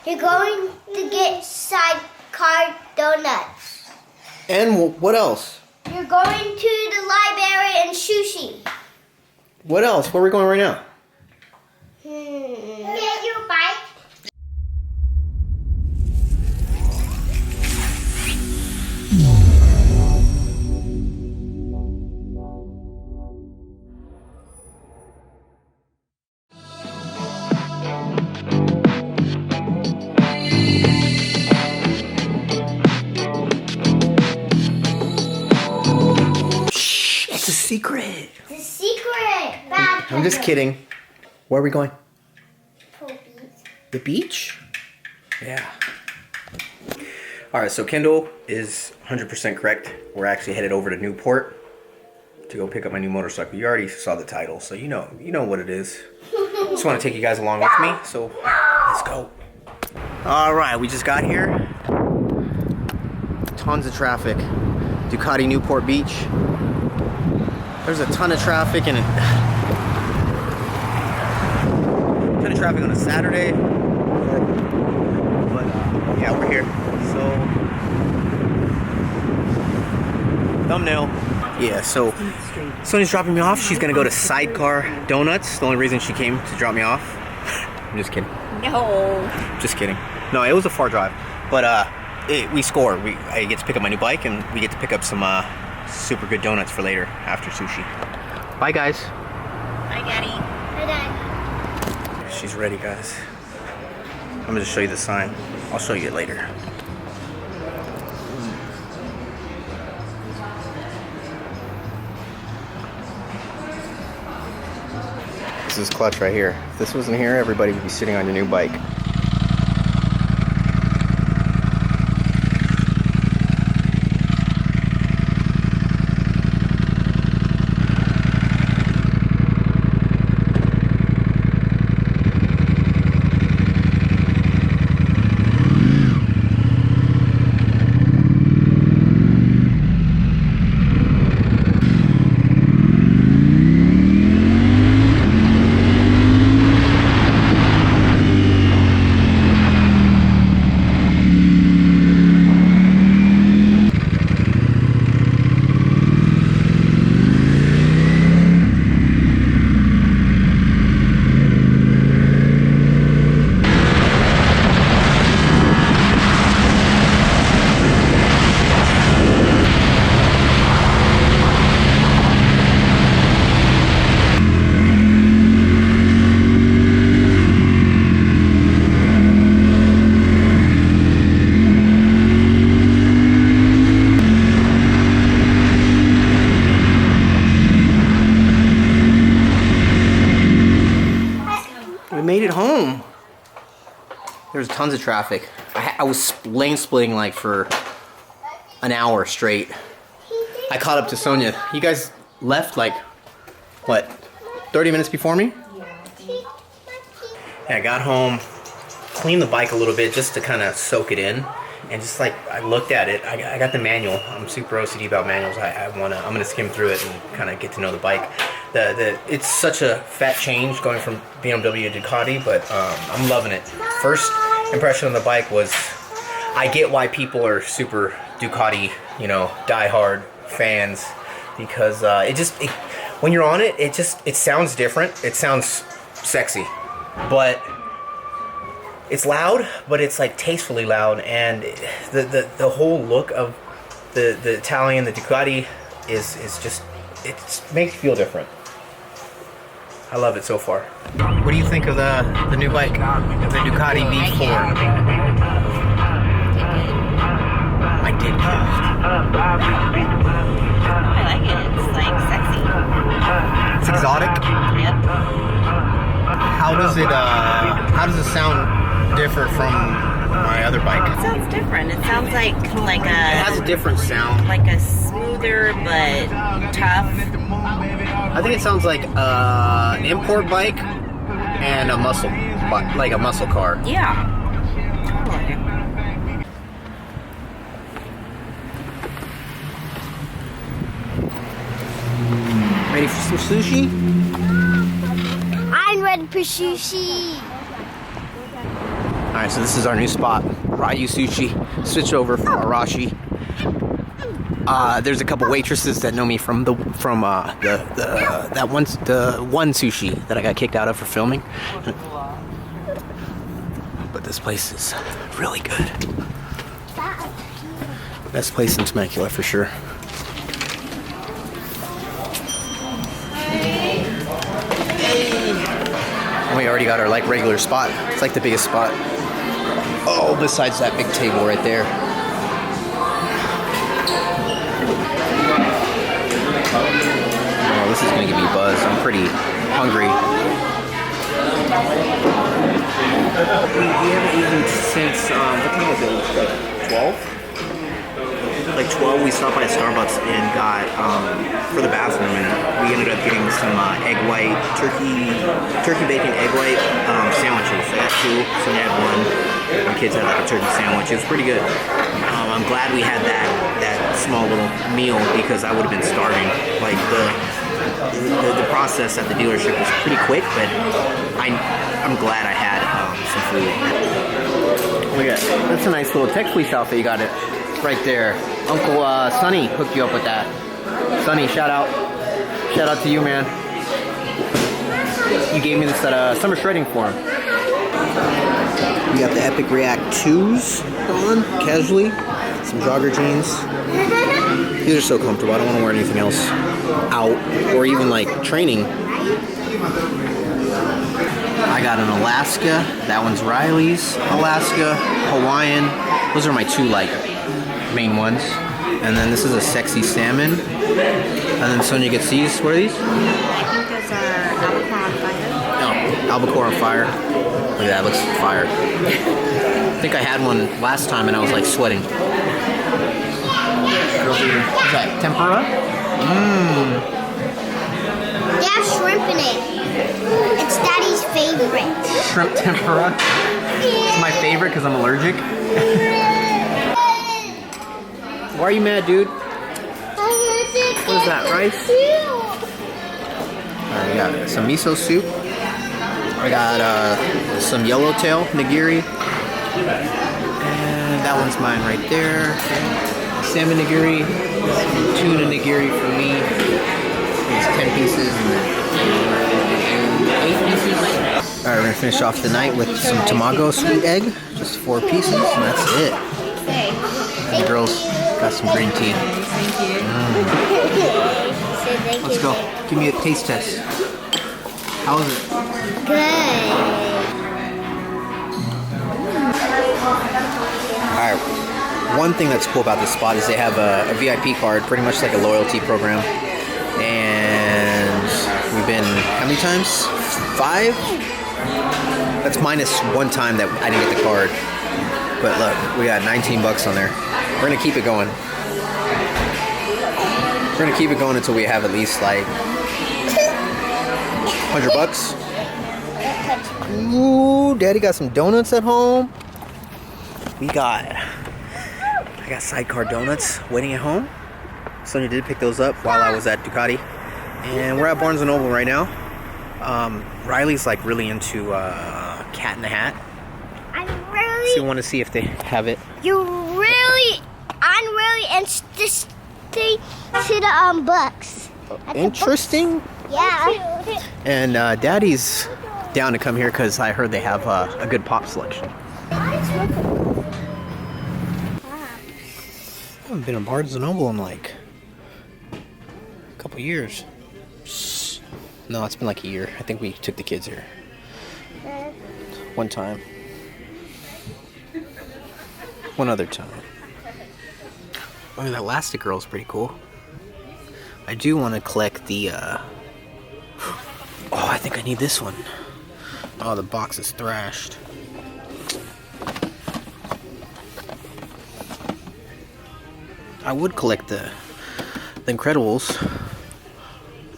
You're going to get sidecar donuts. And what else? You're going to the library and sushi. What else? Where are we going right now? Get your bike. It's a secret. The secret. Bad I'm just kidding. Where are we going? Beach. The beach? Yeah. Alright, so Kendall is 100% correct. We're actually headed over to Newport to go pick up my new motorcycle. You already saw the title, so you know what it is. Just want to take you guys along with me, so let's go. Alright, we just got here. Tons of traffic. Ducati Newport Beach. There's a ton of traffic and ton of traffic on a Saturday. Horrible. But yeah, we're here. So thumbnail. Yeah, so Sonia's dropping me off. She's gonna go to Sidecar Donuts. The only reason she came to drop me off. I'm just kidding. No. Just kidding. No, it was a far drive. But we score. I get to pick up my new bike and we get to pick up some super good donuts for later after sushi. Bye guys. Hi, Daddy. Hi, Dad. She's ready, guys. I'm gonna just show you the sign. I'll show you it later. This is clutch right here. If this wasn't here, everybody would be sitting on your new bike. Made it home. There's tons of traffic. I was lane splitting like for an hour straight. I caught up to Sonia. You guys left like, what, 30 minutes before me? Yeah, I got home, cleaned the bike a little bit just to kind of soak it in. And just like, I looked at it, I got the manual. I'm super OCD about manuals. I'm gonna skim through it and kind of get to know the bike. It's such a fat change going from BMW to Ducati, but I'm loving it. First impression on the bike was, I get why people are super Ducati, diehard fans, because when you're on it, it sounds different. It sounds sexy, but it's loud, but it's like tastefully loud, and the whole look of the Italian, the Ducati is just, it makes you feel different. I love it so far. What do you think of the new bike, the Ducati V4? I did. I like it. It's like sexy. It's exotic. Yep. How does it sound differ from my other bike? It sounds different. It sounds like It has a different sound. like a smoother but tough. I think it sounds like an import bike and a muscle car. Yeah. Totally. Ready for some sushi? I'm ready for sushi. Alright, Alright, so this is our new spot. Ryu Sushi. Switch over from Arashi. There's a couple waitresses that know me from the one sushi that I got kicked out of for filming. But this place is really good. Best place in Temecula for sure. And we already got our like regular spot. It's like the biggest spot. Oh, besides that big table right there. Oh, this is gonna give me a buzz. I'm pretty hungry. We haven't eaten since, what time was it? Like 12? Like 12, we stopped by a Starbucks and got, for the bathroom, and we ended up getting some egg white, turkey bacon egg white sandwiches. I got 2, so we had 1. My kids had like a turkey sandwich. It was pretty good. I'm glad we had that small little meal because I would have been starving. Like the process at the dealership was pretty quick, but I'm glad I had some food. Look at that. That's a nice little tech police outfit you got it right there. Uncle Sonny hooked you up with that. Sonny, shout out to you, man. You gave me this at Summer Shredding Forum. We got the Epic React 2s on, casually. Some jogger jeans. These are so comfortable. I don't want to wear anything else out or even like training. I got an Alaska. That one's Riley's. Alaska, Hawaiian. Those are my 2 like main ones. And then this is a sexy salmon. And then Sonia gets these. What are these? I think those are albacore on fire. No, albacore on fire. Look at that, looks fire. I think I had one last time and I was like sweating. What's that, tempura? Mmm. They have shrimp in it. It's Daddy's favorite. Shrimp tempura? It's my favorite because I'm allergic. Why are you mad, dude? What is that, rice? Alright, we got some miso soup. I got some yellowtail nigiri. And that one's mine right there. Salmon nigiri. Tuna nigiri for me. It's 10 pieces and then 8 pieces. Alright, we're gonna finish off the night with some tamago sweet egg. Just 4 pieces, and that's it. And the girls got some green tea. Let's go. Give me a taste test. How is it? Good. Alright, one thing that's cool about this spot is they have a VIP card, pretty much like a loyalty program. And we've been, how many times? 5? That's minus 1 time that I didn't get the card. But look, we got 19 bucks on there. We're gonna keep it going. We're gonna keep it going until we have at least like 100 bucks. Ooh, Daddy got some donuts at home. I got sidecar donuts waiting at home. Sonia did pick those up while I was at Ducati. And we're at Barnes & Noble right now. Riley's like really into Cat in the Hat. So we want to see if they have it. I'm really interested to the books. Interesting. Yeah. And Daddy's down to come here because I heard they have a good pop selection. I haven't been in Barnes & Noble in like a couple years. No, it's been like a year. I think we took the kids here one time. One other time. Oh, that Elastic Girl's pretty cool. I do want to collect the oh, I think I need this one. Oh, the box is thrashed. I would collect the Incredibles.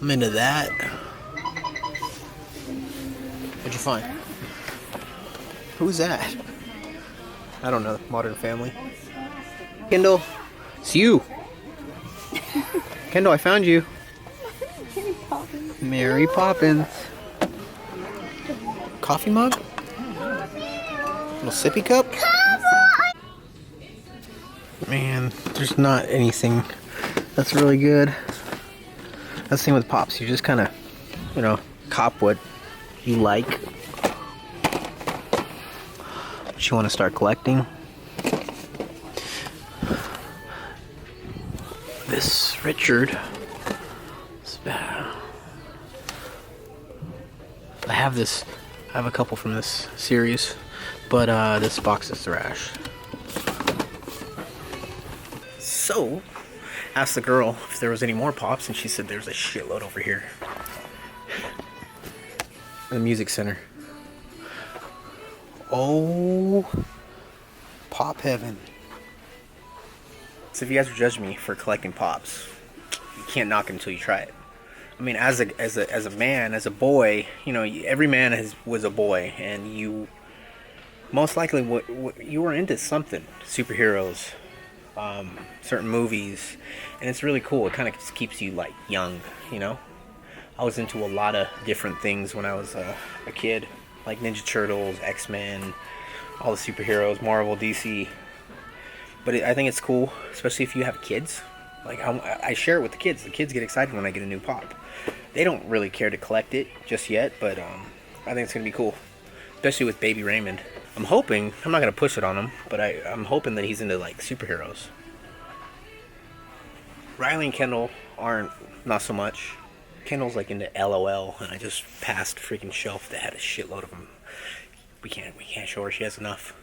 I'm into that. What'd you find? Who's that? I don't know. Modern Family. Kendall, it's you. Kendall, I found you. Mary Poppins. Coffee mug? Little sippy cup. Man, there's not anything that's really good. That's the thing with pops. You just kind of, you know, cop what you like. What you want to start collecting. This Richard. I have this. I have a couple from this series, but this box is thrash. So, asked the girl if there was any more pops, and she said there's a shitload over here. In the music center. Oh, pop heaven. So if you guys are judging me for collecting pops, you can't knock it until you try it. I mean, as a man, as a boy, you know, every man was a boy, and you most likely you were into something, superheroes, certain movies, and it's really cool. It kind of just keeps you like young, you know. I was into a lot of different things when I was a kid, like Ninja Turtles, X-Men, all the superheroes, Marvel, DC. But I think it's cool, especially if you have kids. Like, I share it with the kids. The kids get excited when I get a new pop. They don't really care to collect it just yet, but I think it's going to be cool. Especially with Baby Raymond. I'm hoping, I'm not going to push it on him, but I'm hoping that he's into, like, superheroes. Riley and Kendall aren't, not so much. Kendall's, like, into LOL, and I just passed a freaking shelf that had a shitload of them. We can't show her she has enough.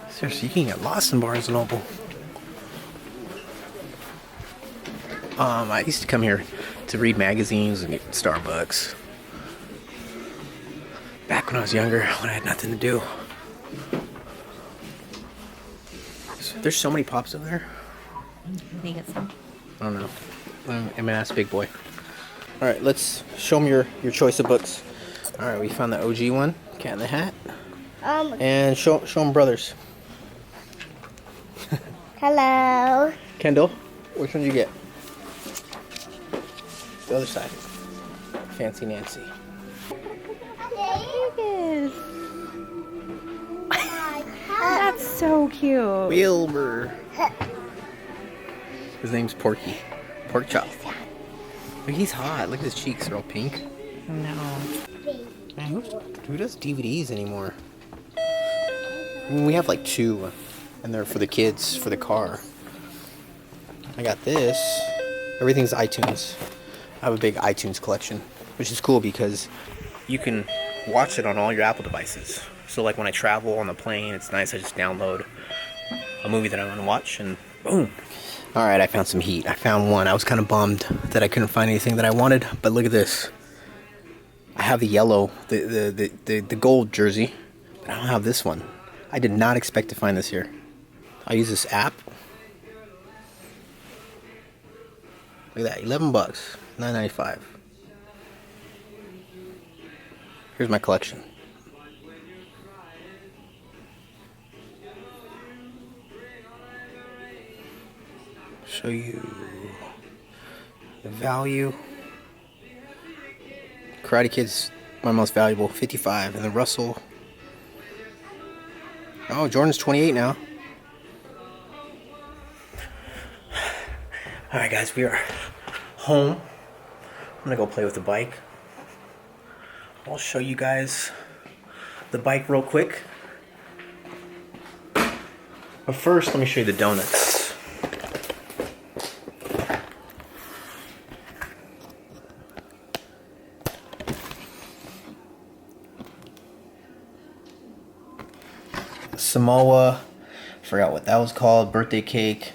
Seriously, you can get lost in Barnes & Noble. I used to come here to read magazines and get Starbucks. Back when I was younger, when I had nothing to do. There's so many pops over there. Can you get some? I don't know. I'm gonna ask Big Boy. Alright, let's show him your choice of books. Alright, we found the OG one, Cat in the Hat. And show him Brothers. Hello. Kendall, which one did you get? The other side. Fancy Nancy. That's so cute. Wilbur. His name's Porky. Pork chop. Look, he's hot. Look at his cheeks. They're all pink. No. Man, who does DVDs anymore? I mean, we have like 2. And they're for the kids, for the car. I got this. Everything's iTunes. I have a big iTunes collection, which is cool because you can watch it on all your Apple devices. So like when I travel on the plane, it's nice. I just download a movie that I want to watch and boom. Alright, I found some heat. I found one. I was kind of bummed that I couldn't find anything that I wanted, but look at this. I have the yellow, the gold jersey, but I don't have this one. I did not expect to find this here. I use this app. Look at that, $11, $9.95. Here's my collection. Show you the value. Karate Kid's my most valuable, 55, and the Russell. Oh, Jordan's 28 now. Alright guys, we are home. I'm gonna go play with the bike. I'll show you guys the bike real quick. But first, let me show you the donuts. Samoa, forgot what that was called, birthday cake.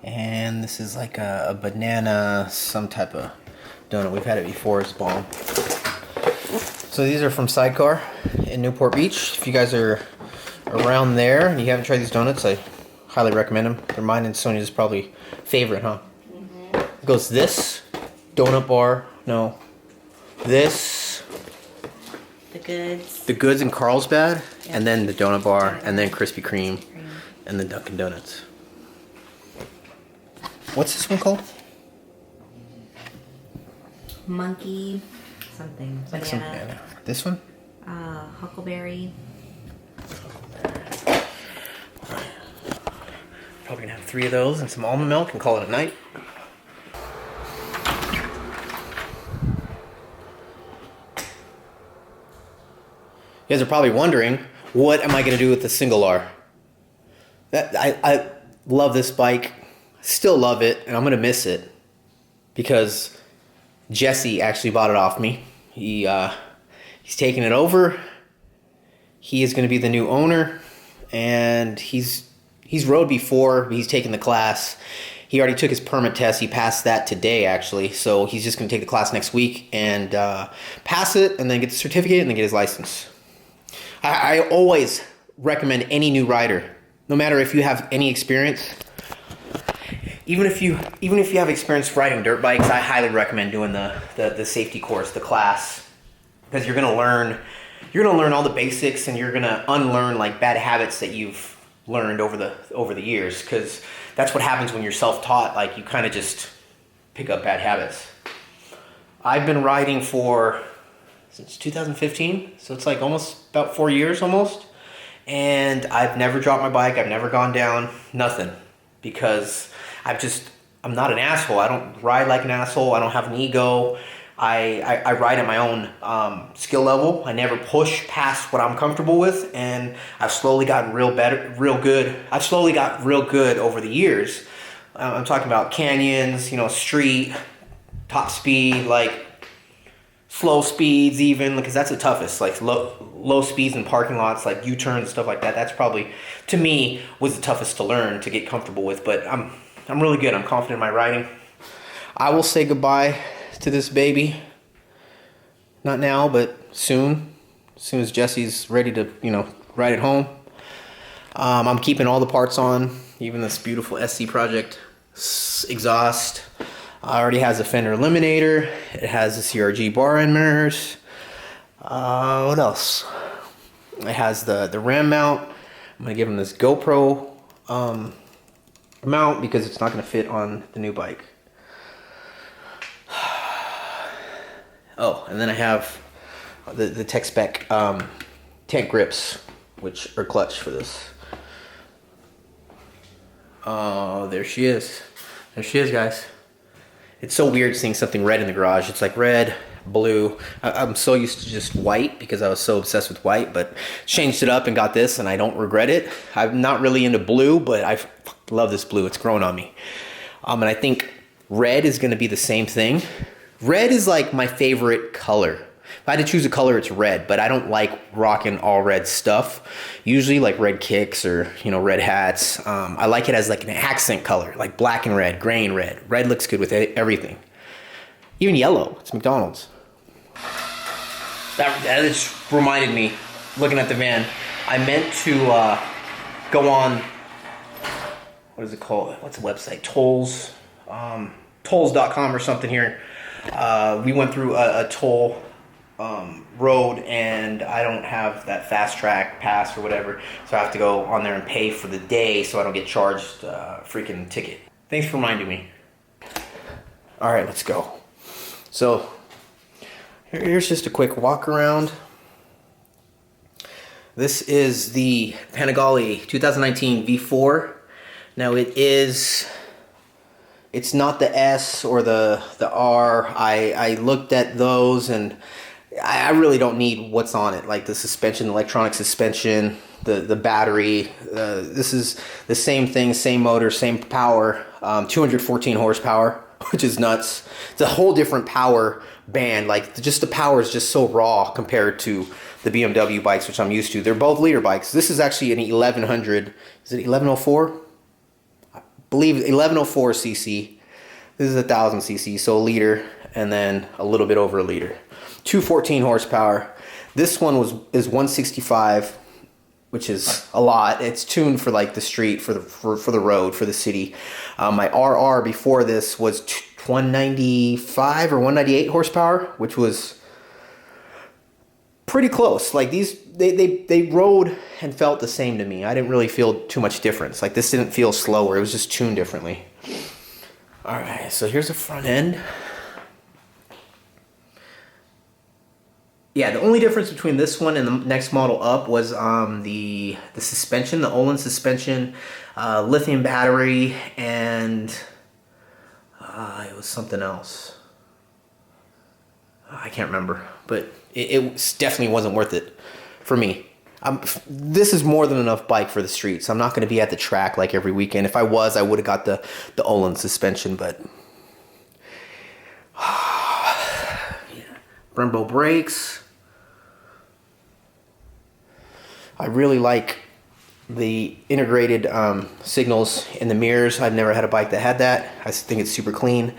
And this is like a banana, some type of donut. We've had it before, it's bomb. So these are from Sidecar in Newport Beach. If you guys are around there and you haven't tried these donuts, I highly recommend them. They're mine and Sonia's probably favorite, huh? Mm-hmm. It goes this, donut bar, no, this. The goods in Carlsbad, yep. And then the donut bar, and then Krispy Kreme, and the Dunkin' Donuts. What's this one called? Monkey something. Like some banana. This one? Huckleberry. Probably gonna have 3 of those and some almond milk and call it a night. You guys are probably wondering, what am I gonna do with the single R? I love this bike, still love it, and I'm gonna miss it because Jesse actually bought it off me. He's taking it over. He is gonna be the new owner, and he's rode before, but he's taken the class. He already took his permit test. He passed that today, actually. So he's just going to take the class next week and pass it, and then get the certificate, and then get his license. I always recommend any new rider, no matter if you have any experience. Even if you have experience riding dirt bikes, I highly recommend doing the safety course, the class, because you're going to learn all the basics, and you're going to unlearn like bad habits that you've learned over the years, because that's what happens when you're self-taught. Like, you kind of just pick up bad habits. I've been riding since 2015, so it's like almost about 4 years almost, and I've never dropped my bike. I've never gone down, nothing, because I'm not an asshole. I don't ride like an asshole. I don't have an ego. I ride at my own skill level. I never push past what I'm comfortable with, and I've slowly gotten real good. I've slowly got real good over the years. I'm talking about canyons, street, top speed, like slow speeds even, because that's the toughest. Like low speeds in parking lots, like U-turns and stuff like that. That's probably, to me, was the toughest to learn, to get comfortable with. But I'm really good. I'm confident in my riding. I will say goodbye to this baby. Not now, but soon. As soon as Jesse's ready to, ride it home. I'm keeping all the parts on, even this beautiful SC Project exhaust. Already has a Fender Eliminator. It has the CRG bar end mirrors. What else? It has the RAM mount. I'm gonna give him this GoPro mount because it's not gonna fit on the new bike. Oh, and then I have the Tech Spec tank grips, which are clutch for this. Oh, there she is. There she is, guys. It's so weird seeing something red in the garage. It's like red, blue. I'm so used to just white because I was so obsessed with white, but changed it up and got this, and I don't regret it. I'm not really into blue, but I love this blue. It's grown on me. And I think red is going to be the same thing. Red is like my favorite color. If I had to choose a color, it's red, but I don't like rocking all red stuff. Usually like red kicks or, red hats. I like it as like an accent color, like black and red, gray and red. Red looks good with everything. Even yellow, it's McDonald's. That just reminded me, looking at the van, I meant to go on, what is it called? What's the website? Tolls.com or something here. We went through a toll road, and I don't have that fast track pass or whatever, so I have to go on there and pay for the day so I don't get charged a freaking ticket. Thanks for reminding me. All right, let's go. So here's just a quick walk around. This is the Panigale 2019 V4. Now it's not the S or the R. I looked at those, and I really don't need what's on it, like the suspension, electronic suspension, the battery. This is the same thing, same motor, same power, 214 horsepower, which is nuts. It's a whole different power band. Like, just the power is just so raw compared to the BMW bikes, which I'm used to. They're both liter bikes. This is actually an 1100, is it 1104? I believe 1104 cc. This is 1000 cc, so a liter, and then a little bit over a liter. 214 horsepower. This one is 165, which is a lot. It's tuned for like the street, for the road, for the city. My RR before this was 195 or 198 horsepower, which was pretty close. Like, these, they rode and felt the same to me. I didn't really feel too much difference. Like, this didn't feel slower. It was just tuned differently. All right, so here's the front end. Yeah, the only difference between this one and the next model up was the suspension, the Olin suspension, lithium battery, and it was something else. I can't remember, but it definitely wasn't worth it for me. This is more than enough bike for the streets. I'm not going to be at the track like every weekend. If I was, I would have got the Olin suspension, but yeah. Brembo brakes. I really like the integrated signals in the mirrors. I've never had a bike that had that. I think it's super clean,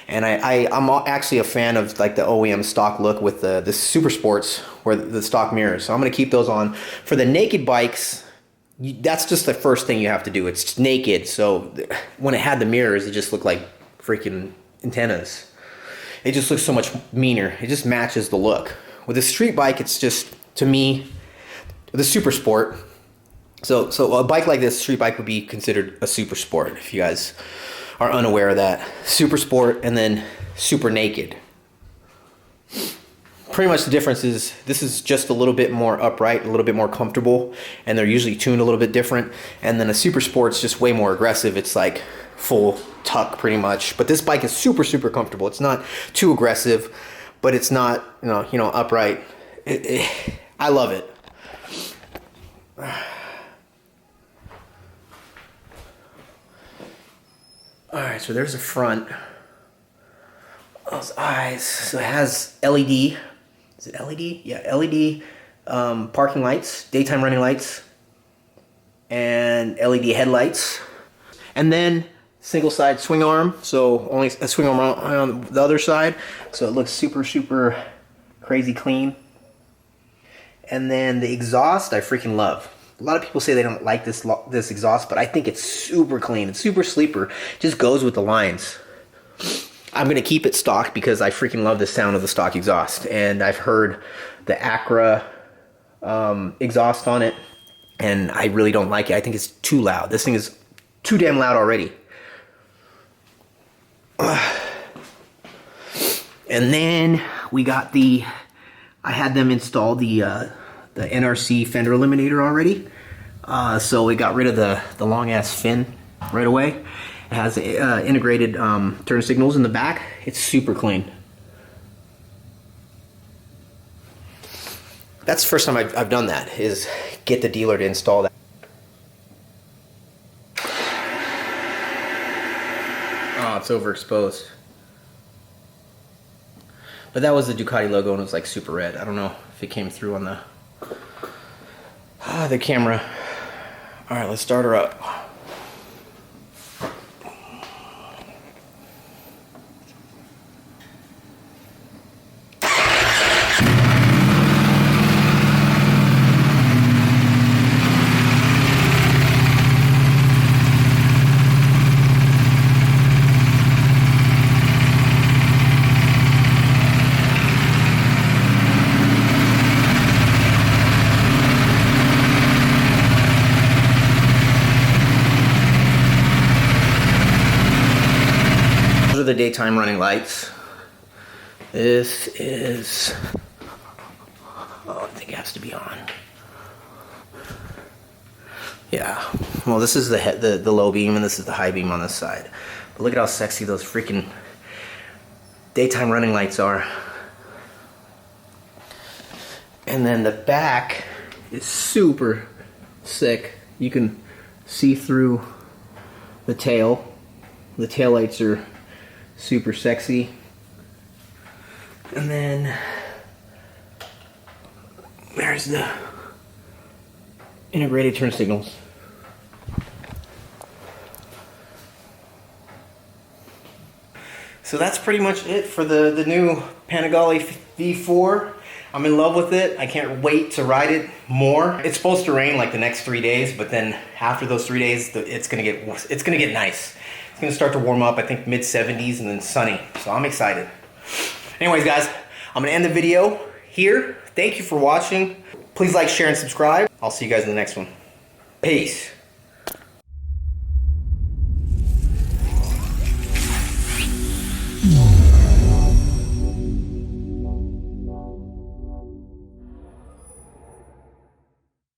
and I'm actually a fan of like the OEM stock look with the Super Sports where the stock mirrors. So I'm gonna keep those on. For the naked bikes, that's just the first thing you have to do. It's naked, so when it had the mirrors, it just looked like freaking antennas. It just looks so much meaner. It just matches the look. With a street bike, it's just, to me, the Super Sport. So a bike like this, street bike, would be considered a super sport if you guys are unaware of that. Super sport and then super naked. Pretty much the difference is this is just a little bit more upright, a little bit more comfortable, and they're usually tuned a little bit different. And then a super sport's just way more aggressive. It's like full tuck pretty much. But this bike is super, super comfortable. It's not too aggressive, but it's not, you know, upright. I love it. Alright, so there's the front. Those eyes. So it has LED. Is it LED? Yeah, LED parking lights, daytime running lights, and LED headlights. And then single side swing arm. So only a swing arm on the other side. So it looks super, super crazy clean. And then the exhaust I freaking love. A lot of people say they don't like this exhaust, but I think it's super clean. It's super sleeper. It just goes with the lines. I'm going to keep it stock because I freaking love the sound of the stock exhaust. And I've heard the Acura exhaust on it, and I really don't like it. I think it's too loud. This thing is too damn loud already. And then we got I had them install the Nrc Fender Eliminator already. So we got rid of the long ass fin right away. It has integrated turn signals in the back. It's super clean. That's the first time I've done that, is get the dealer to install that. Oh, it's overexposed. But that was the Ducati logo and it was like super red. I don't know if it came through on the camera. All right, let's start her up. The daytime running lights. This is, oh, I think it has to be on. Yeah, well, this is the low beam and this is the high beam on this side. But look at how sexy those freaking daytime running lights are. And then the back is super sick. You can see through the tail. The tail lights are super sexy. And then there's the integrated turn signals. So that's pretty much it for the new Panigale V4. I'm in love with it. I can't wait to ride it more. It's supposed to rain like the next 3 days, but then after those 3 days, it's gonna get nice. It's gonna start to warm up, I think mid 70s and then sunny. So I'm excited. Anyways, guys, I'm gonna end the video here. Thank you for watching. Please like, share, and subscribe. I'll see you guys in the next one. Peace.